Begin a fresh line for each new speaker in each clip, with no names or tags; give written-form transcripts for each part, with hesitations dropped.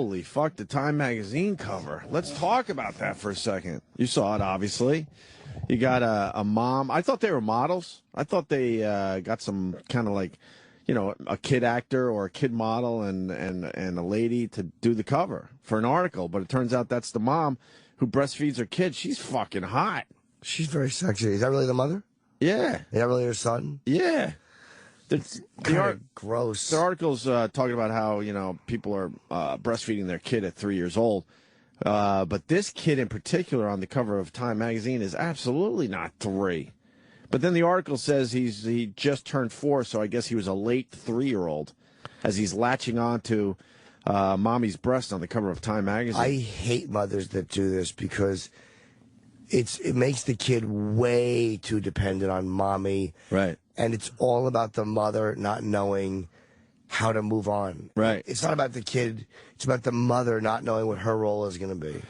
Holy fuck, the Time magazine cover. Let's talk about that for a second. You saw it, obviously. You got a mom. I thought they were models. I thought they got some kind of like, you know, a kid actor or a kid model and a lady to do the cover for an article. But it turns out that's the mom who breastfeeds her kid. She's fucking hot.
She's very sexy. Is that really the mother?
Yeah.
Is that really her son?
Yeah.
Gross.
The article's talking about how, you know, people are breastfeeding their kid at 3 years old. But this kid in particular on the cover of Time magazine is absolutely not 3. But then the article says he just turned 4, so I guess he was a late 3-year-old as he's latching on to mommy's breast on the cover of Time magazine.
I hate mothers that do this because it makes the kid way too dependent on mommy.
Right.
And it's all about the mother not knowing how to move on.
Right.
It's not about the kid. It's about the mother not knowing what her role is going to be.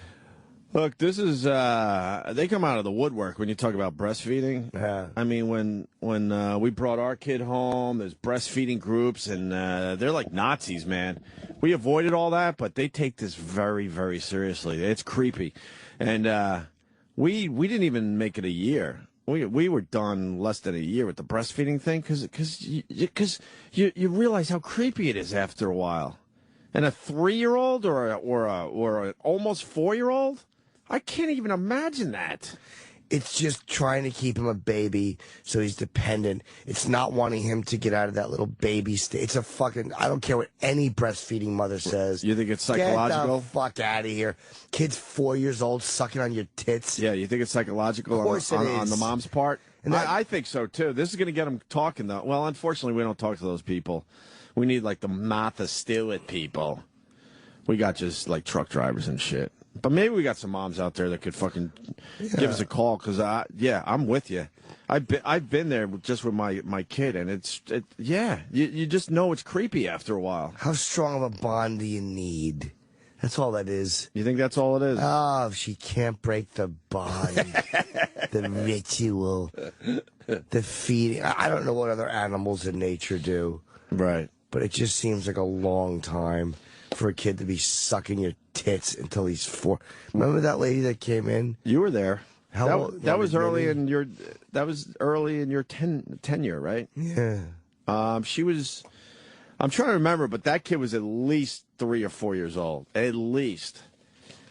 Look, this is, they come out of the woodwork when you talk about breastfeeding.
Yeah.
I mean, when we brought our kid home, there's breastfeeding groups, and they're like Nazis, man. We avoided all that, but they take this very, very seriously. It's creepy. And we didn't even make it a year. We were done less than a year with the breastfeeding thing because you realize how creepy it is after a while. And a 3-year-old or an almost 4-year-old, I can't even imagine that.
It's just trying to keep him a baby so he's dependent. It's not wanting him to get out of that little baby state. It's a fucking, I don't care what any breastfeeding mother says.
You think it's psychological?
Get the fuck out of here. Kid's 4 years old sucking on your tits.
Yeah, you think it's psychological on the mom's part? And I think so, too. This is going to get them talking, though. Well, unfortunately, we don't talk to those people. We need, like, the Martha Stewart people. We got just, like, truck drivers and shit. But maybe we got some moms out there that could fucking give us a call because, I'm with you. I've been there just with my kid, and you just know it's creepy after a while.
How strong of a bond do you need? That's all that is.
You think that's all it is?
Oh, she can't break the bond, the ritual, the feeding. I don't know what other animals in nature do.
Right.
But it just seems like a long time for a kid to be sucking your tits until he's 4. Remember that lady that came in?
You were there. That was early
in
your tenure, right?
Yeah.
She was. I'm trying to remember, but that kid was at least 3 or 4 years old. At least.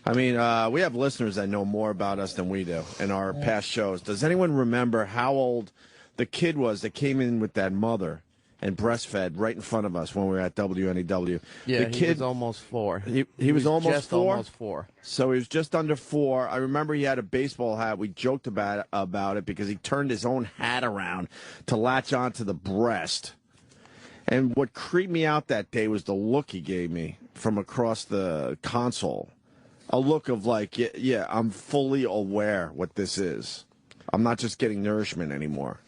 I mean, we have listeners that know more about us than we do in our past shows. Does anyone remember how old the kid was that came in with that mother and breastfed right in front of us when we were at WNEW?
Yeah,
the kid,
he was almost 4.
He was almost
just
4?
Almost 4.
So he was just under 4. I remember he had a baseball hat. We joked about it because he turned his own hat around to latch onto the breast. And what creeped me out that day was the look he gave me from across the console. A look of like, yeah, I'm fully aware what this is. I'm not just getting nourishment anymore.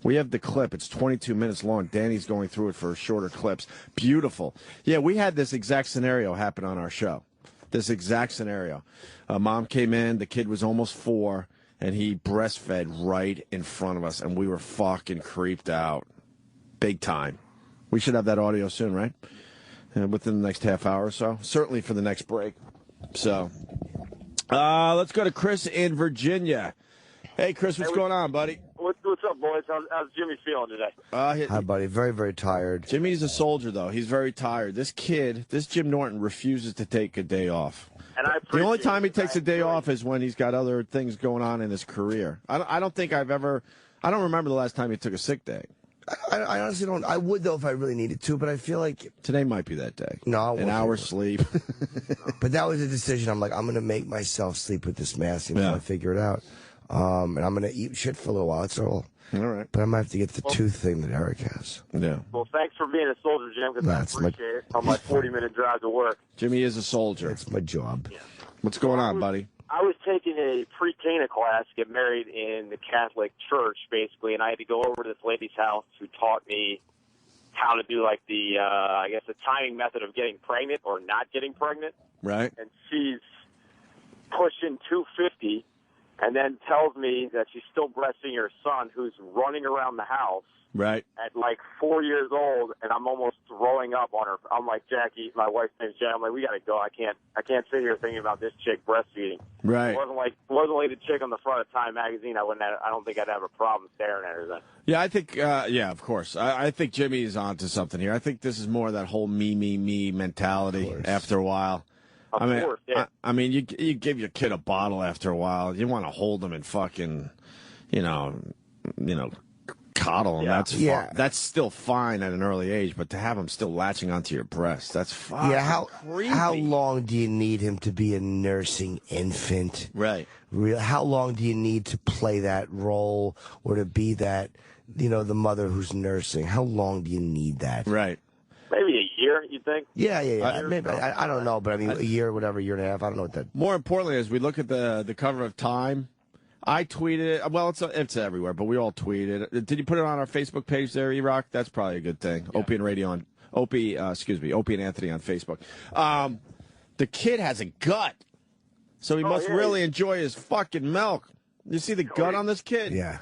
We have the clip. It's 22 minutes long. Danny's going through it for shorter clips. Beautiful. Yeah, we had this exact scenario happen on our show. This exact scenario. Mom came in. The kid was almost 4, and he breastfed right in front of us, and we were fucking creeped out. Big time. We should have that audio soon, right? Within the next half hour or so. Certainly for the next break. So, let's go to Chris in Virginia. Hey, Chris, what's going on, buddy?
What's up, boys? How's Jimmy feeling today?
Hi, buddy. Very, very tired.
Jimmy's a soldier, though. He's very tired. This Jim Norton, refuses to take a day off.
And
the only time he takes a day off is when he's got other things going on in his career. I don't remember the last time he took a sick day.
I honestly don't. I would, though, if I really needed to, but I feel like
today might be that day.
No,
an hour's sleep.
But that was a decision. I'm like, I'm going to make myself sleep with this mask until I figure it out. And I'm going to eat shit for a little while. That's all.
All right.
But I might have to get the tooth thing that Eric has.
Yeah.
Well, thanks for being a soldier, Jim, because I appreciate it on my 40-minute drive to work.
Jimmy is a soldier.
It's my job.
Yeah.
What's going on, buddy?
I was taking a pre-Cana class to get married in the Catholic Church, basically, and I had to go over to this lady's house who taught me how to do, like, the timing method of getting pregnant or not getting pregnant.
Right.
And she's pushing 250, and then tells me that she's still breastfeeding her son, who's running around the house.
Right.
At like 4 years old, and I'm almost throwing up on her. I'm like, Jackie, my wife's name's Jen. I'm like, we gotta go. I can't sit here thinking about this chick breastfeeding.
Right.
It wasn't like the chick on the front of Time magazine. I don't think I'd have a problem staring at her then.
Yeah, I think. Yeah, of course. I think Jimmy is onto something here. I think this is more of that whole me mentality. After a while.
Of course, yeah.
I mean, you give your kid a bottle after a while. You want to hold him and fucking, you know. Coddle him.
Yeah.
That's still fine at an early age, but to have him still latching onto your breast, that's fine.
Yeah,
creepy.
how long do you need him to be a nursing infant?
Right.
How long do you need to play that role or to be that, the mother who's nursing? How long do you need that?
Right.
Maybe a year, you think?
Yeah. Maybe, I don't know, but I mean, a year, whatever, year and a half. I don't know what that.
More importantly, as we look at the cover of Time, I tweeted it. Well, it's everywhere, but we all tweeted it. Did you put it on our Facebook page there, E-Rock? That's probably a good thing. Yeah. Opie and Anthony on Facebook. The kid has a gut, so he must really enjoy his fucking milk. You see the gut on this kid?
Yeah.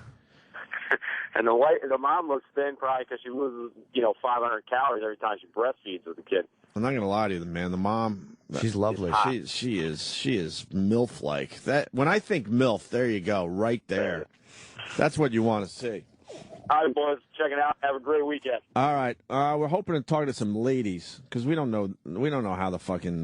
And the mom looks thin probably because she loses, 500 calories every time she breastfeeds with the kid.
I'm not gonna lie to you, man. The mom,
she's lovely.
She is MILF-like. That when I think MILF, there you go, right there. That's what you want to see.
All right, boys, check it out. Have a great weekend.
All right, we're hoping to talk to some ladies because we don't know how the fucking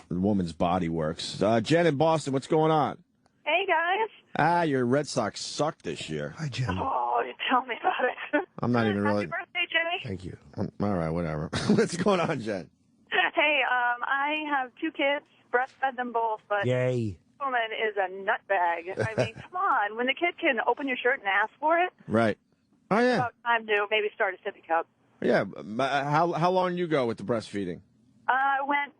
woman's body works. Jen in Boston, what's going on?
Hey guys.
Your Red Sox sucked this year.
Hi, Jen.
Oh, you tell me about it.
I'm not even really.
Happy birthday, Jenny.
Thank you.
All right, whatever. What's going on, Jen?
Hey, I have 2 kids, breastfed them both, but
Yay.
this woman is a nutbag. I mean, come on. When the kid can open your shirt and ask for it,
Right. Oh, yeah.
it's about time to maybe start a sippy cup.
Yeah. How long you go with the breastfeeding?
I went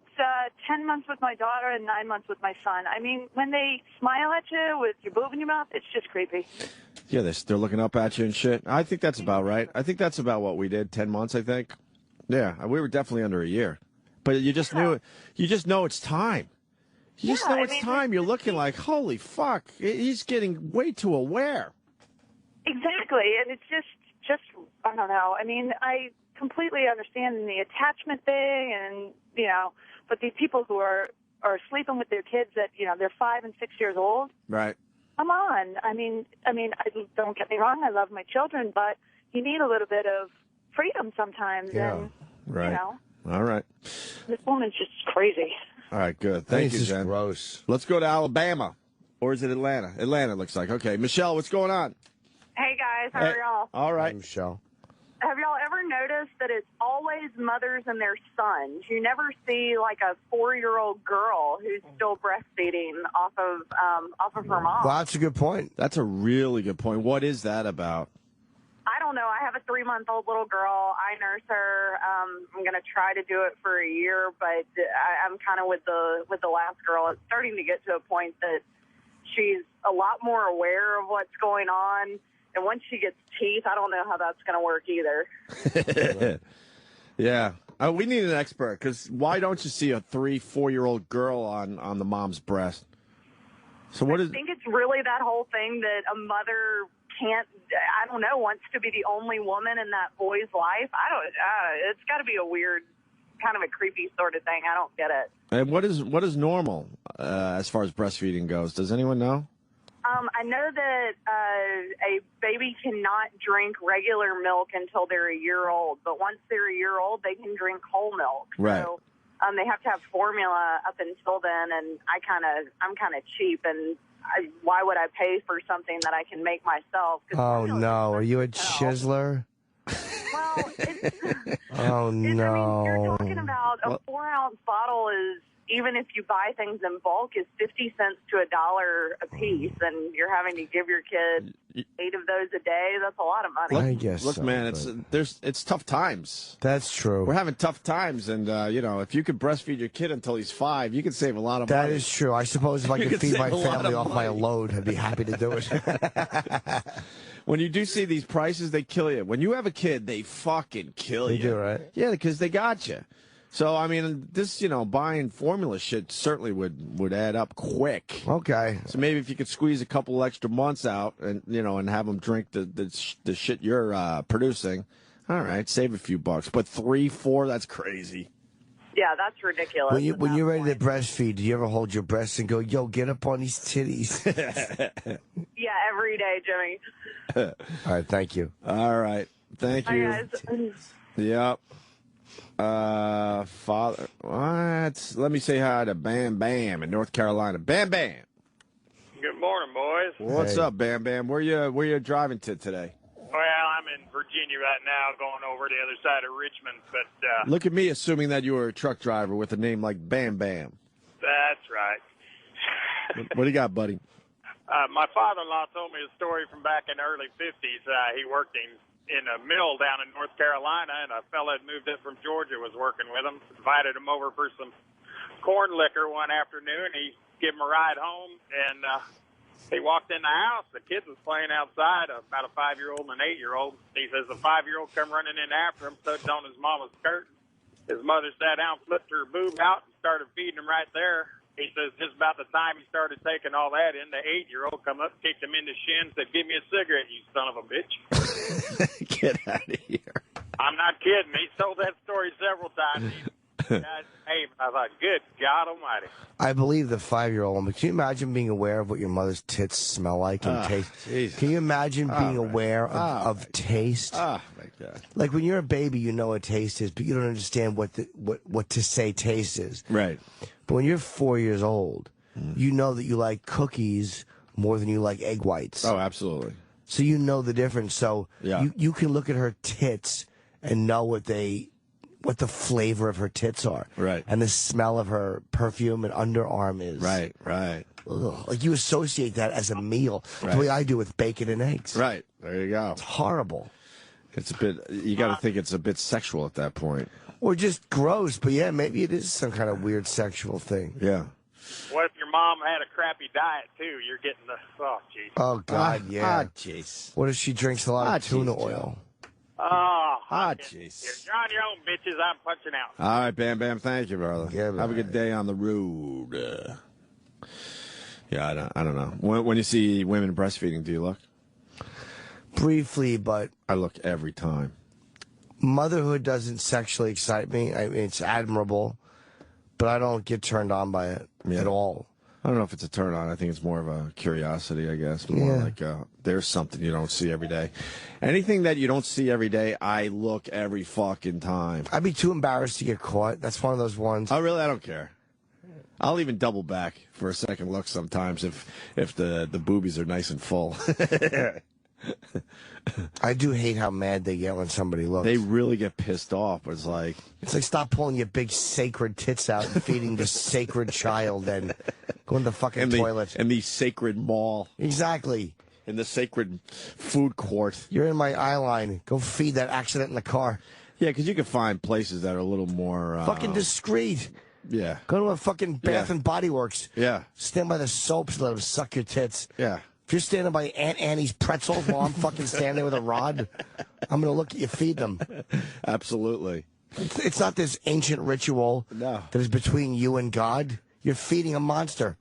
10 months with my daughter and 9 months with my son. I mean, when they smile at you with your boob in your mouth, it's just creepy.
Yeah, they're looking up at you and shit. I think that's about right. I think that's about what we did, 10 months, I think. Yeah, we were definitely under a year. But you just knew it. You just know it's time. You just know it's time. You're looking like, holy fuck, he's getting way too aware.
Exactly, and it's just I don't know. I mean, I completely understand the attachment thing, and but these people who are sleeping with their kids that they're 5 and 6 years old.
Right.
Come on. I mean, don't get me wrong. I love my children, but you need a little bit of freedom sometimes.
Yeah.
And,
right. All right.
This woman's just crazy.
All right, good. Thank you, Jen.
Gross.
Let's go to Alabama. Or is it Atlanta? Atlanta looks like. Okay, Michelle, what's going on?
Hey, guys. How are y'all?
All right.
Hi, Michelle.
Have y'all ever noticed that it's always mothers and their sons? You never see like a 4-year-old girl who's still breastfeeding off of her mom.
Well, that's a good point.
That's a really good point. What is that about?
I don't know. I have a 3-month-old little girl. I nurse her. I'm going to try to do it for a year, but I'm kind of with the last girl. It's starting to get to a point that she's a lot more aware of what's going on. And once she gets teeth, I don't know how that's going to work either.
Yeah. We need an expert, because why don't you see a 3-4-year-old girl on the mom's breast? So what is?
I think it's really that whole thing that a mother can't, I don't know, wants to be the only woman in that boy's life. It's got to be a weird, kind of a creepy sort of thing. I don't get it.
And what is normal as far as breastfeeding goes? Does anyone know?
I know that a baby cannot drink regular milk until they're a year old, but once they're a year old, they can drink whole milk.
Right.
So they have to have formula up until then, and I'm kind of cheap, and why would I pay for something that I can make myself?
Oh no, are you a chiseler?
Well,
oh no.
I mean, you're talking about a 4-ounce bottle is, even if you buy things in bulk, is 50 cents to $1 a piece, and you're having to give your kid 8 of those a day. That's a lot of money.
I guess.
Look,
so,
man,
but
it's tough times.
That's true.
We're having tough times, and if you could breastfeed your kid until he's 5, you could save a lot of money.
That is true. I suppose if I
You
could
could
feed my
save a lot
family
of
off my
money.
load, I'd be happy to do it.
When you do see these prices, they kill you. When you have a kid, they fucking kill
They
you.
do, right?
Yeah, because they got you. So, I mean, this, buying formula shit certainly would add up quick.
Okay.
So maybe if you could squeeze a couple extra months out and, and have them drink the shit you're producing, all right, save a few bucks. But 3, 4, that's crazy.
Yeah, that's ridiculous.
When you're ready to breastfeed, do you ever hold your breasts and go, yo, get up on these titties?
Yeah, every day, Jimmy.
All right, thank you.
All right. Thank you.
Hi, guys.
Yep. Father, what? Let me say hi to Bam Bam in North Carolina. Bam Bam.
Good morning, boys.
What's up, Bam Bam? Where you driving to today?
Well, I'm in Virginia right now, going over the other side of Richmond, but
Look at me assuming that you were a truck driver with a name like Bam Bam.
that's right.
What do you got, buddy?
My father-in-law told me a story from back in the early 50s. He worked in a mill down in North Carolina, and a fella had moved up from Georgia was working with him, invited him over for some corn liquor one afternoon. He gave him a ride home, and he walked in the house. The kid was playing outside, about a 5-year-old and an 8-year-old. He says the 5-year-old come running in after him, tugged on his mama's skirt. His mother sat down, flipped her boob out, and started feeding him right there. He says just about the time he started taking all that in, the 8-year-old come up, kicked him in the shin, said, "Give me a cigarette, you son of a bitch."
Get out of here.
I'm not kidding. He told that story several times. I thought, good God Almighty.
I believe the 5-year-old, but can you imagine being aware of what your mother's tits smell like and taste?
Jesus.
Can you imagine being aware of taste?
Oh, my God.
Like when you're a baby, you know what taste is, but you don't understand what to say taste is.
Right.
But when you're 4 years old, you know that you like cookies more than you like egg whites.
Oh, absolutely.
So you know the difference. So
Yeah.
you can look at her tits and know what the flavor of her tits are.
Right.
And the smell of her perfume and underarm is.
Right.
Ugh. Like you associate that as a meal.
Right.
The way I do with bacon and eggs.
Right. There you go.
It's horrible.
It's a bit, you got to think it's a bit sexual at that point.
Or just gross. But yeah, maybe it is some kind of weird sexual thing.
Yeah.
What if your mom had a crappy diet, too? You're getting the, oh, jeez.
Oh, God, yeah.
jeez.
What if she drinks a lot of tuna oil?
Oh,
jeez.
you're on your own, bitches. I'm punching out.
All right, Bam Bam. Thank you, brother.
Yeah,
Have a good day on the road. Yeah, I don't know. When you see women breastfeeding, do you look?
Briefly, but
I look every time.
motherhood doesn't sexually excite me. I mean, it's admirable, but I don't get turned on by it at all.
I don't know if it's a turn on. I think it's more of a curiosity, I guess. More like there's something you don't see every day. Anything that you don't see every day, I look every fucking time.
I'd be too embarrassed to get caught. That's one of those ones.
Oh, really? I don't care. I'll even double back for a second look sometimes if the boobies are nice and full.
I do hate how mad they get when somebody looks.
They really get pissed off. It's like
stop pulling your big sacred tits out and feeding the sacred child and go in the fucking toilet.
In the sacred mall.
Exactly.
In the sacred food court.
You're in my eye line. Go feed that accident in the car.
Yeah, because you can find places that are a little more
fucking discreet.
Yeah.
Go to a fucking Bath and Body Works.
Yeah.
Stand by the soaps, let them suck your tits.
Yeah.
If you're standing by Aunt Annie's pretzels while I'm fucking standing there with a rod, I'm going to look at you feed them.
Absolutely.
It's not this ancient ritual
No.
that is between you and God. You're feeding a monster.